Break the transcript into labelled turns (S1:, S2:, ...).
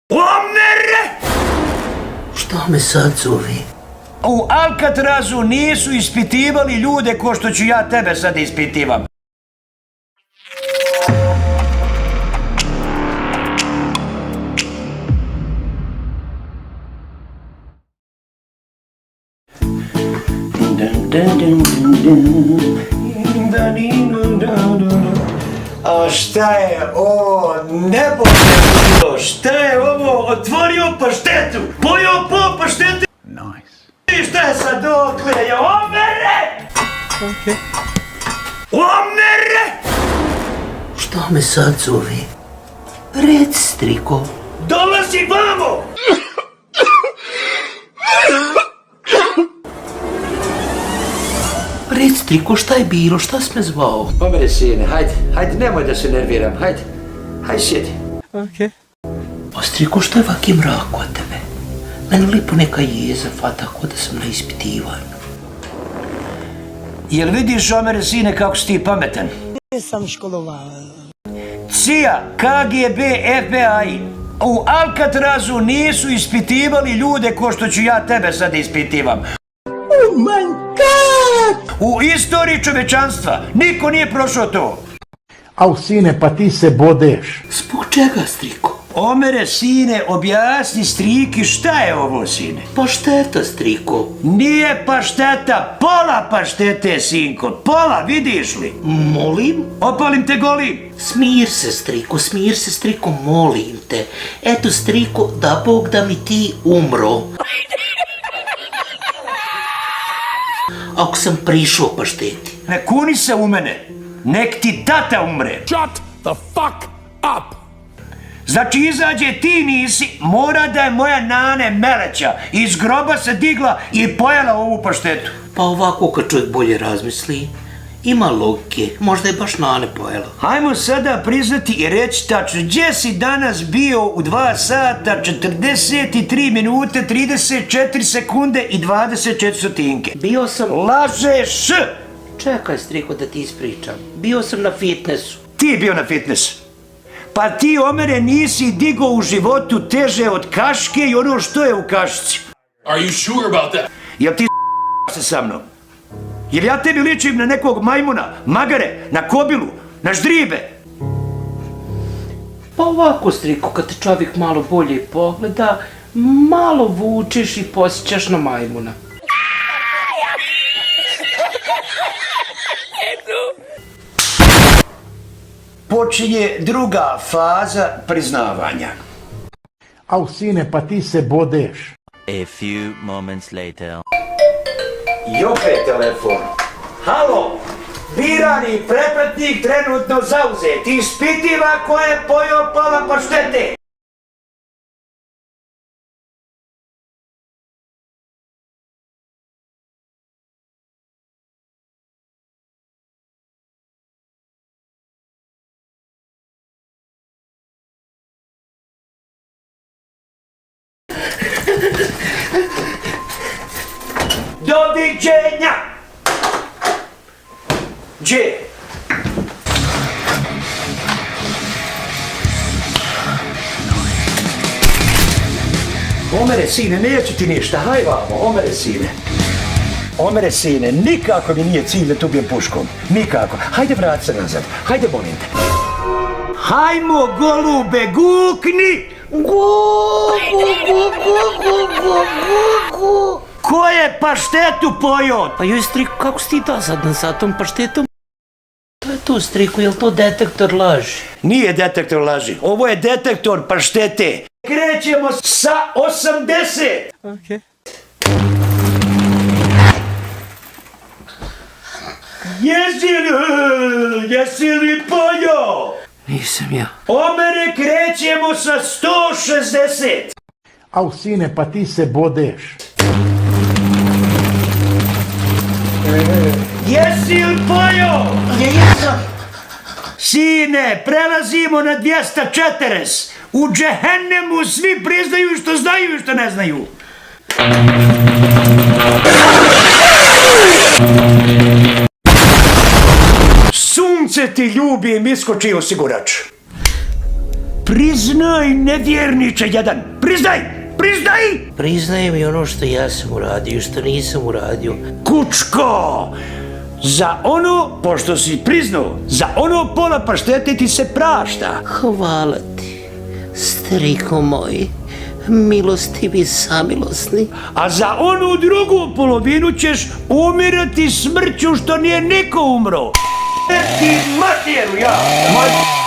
S1: Omere!
S2: Šta me sad zove?
S1: U Alcatrazu nisu ispitivali ljude ko što ću ja tebe sad ispitivam. A šta je ovo? Nebo se bilo! Šta je ovo? Otvorio paštetu! Pojeo po paštetu! I šta je sad dokle? Je omere! Omere!
S2: Šta me sad zove? Rec, striko.
S1: Dolazi vamo!
S2: Rec, striko, šta je bilo? Šta si me zvao?
S1: Omere sine, hajde, nemoj da se nerviram, hajde sjedi.
S2: Pa striko, šta je vaki mrak od tebe? Meni lipo neka jeza fata ko da sam na ispitivanju.
S1: Jel vidiš, Omere sine, kako si ti pametan?
S3: Nisam školovao.
S1: CIA, KGB, FBI u Alcatrazu nisu ispitivali ljude ko što ću ja tebe sad ispitivam.
S3: Oh my god!
S1: U istoriji čovečanstva niko nije prošao to.
S4: Au sine, pa ti se bodeš.
S2: Zbog čega, striko?
S1: Omere sine, objasni striki šta je ovo, sine.
S2: Pašteta, striko.
S1: Nije pašteta, pola paštete, sinko, pola, vidiš li?
S2: Molim?
S1: Opalim te golim.
S2: Smir se, striko, molim te. Eto, striko, da Bog da mi ti umro. Ako sam prišao pašteti.
S1: Ne kuni se u mene, nek ti tata umre.
S5: Shut the fuck up!
S1: Znači izađe ti nisi, mora da je moja nane Meleća iz groba se digla i pojela ovu paštetu.
S2: Pa ovako kad čovjek bolje razmisli, ima logike, možda je baš nane pojela.
S1: Hajmo sada priznati i reći tačno, gdje si danas bio u 2 sata, 43 minute, 34 sekunde i 24 stotinke?
S2: Bio sam...
S1: Lažeš!
S2: Čekaj, striko, da ti ispričam. Bio sam na fitnessu.
S1: Ti je bio na fitnessu. Pa ti, Omere, nisi digao u životu teže od kaške i ono što je u kašci.
S5: Are you sure about that?
S1: Jel ti se sa mnom? Jel ja tebi ličim na nekog majmuna, magare, na kobilu, na ždribe?
S2: Pa ovako, striko, kad te čovjek malo bolje pogleda, malo vučeš i posjećaš na majmuna.
S1: Počinje druga faza priznavanja.
S4: Au sine, pa ti se bodeš.
S6: A few moments later.
S1: I opet telefon. Halo, birani prepletnik trenutno zauzet. Ispitiva ko je pojeo pola paštete. Doviđenja! Gdje? Omere sine, neću ti ništa, haj vamo, Omere sine. Omere sine, nikako mi nije cilj da tu bijem puškom, nikako. Hajde vrat se nazad, hajde molim te. Hajmo golube, gukni! Ko je paštetu pojeo?
S2: Pa joj, striko, kako si ti dosadan sa tom paštetom? To je to, striko, je li to detektor laži?
S1: Nije detektor laži, ovo je detektor paštete. Krećemo sa 80. Jesi li pojeo?
S2: Nisam ja.
S1: Omere, krećemo sa 160.
S4: Au sine, pa ti se bodeš.
S1: Jesi li pojeo?
S2: Jesam.
S1: Sine, prelazimo na 240. U džehennemu svi priznaju što znaju i što ne znaju. Sunce ti ljubim, iskoči osigurač. Priznaj, nevjerniče jedan, priznaj, priznaj!
S2: Priznajem i ono što ja sam uradio i što nisam uradio.
S1: Kučko! Za ono, pošto si priznao, za ono pola paštete ti se prašta.
S2: Hvala ti, striko moj, milostivi samilosni.
S1: A za onu drugu polovinu ćeš umirati smrću što nije niko umro. Ti materiju ja!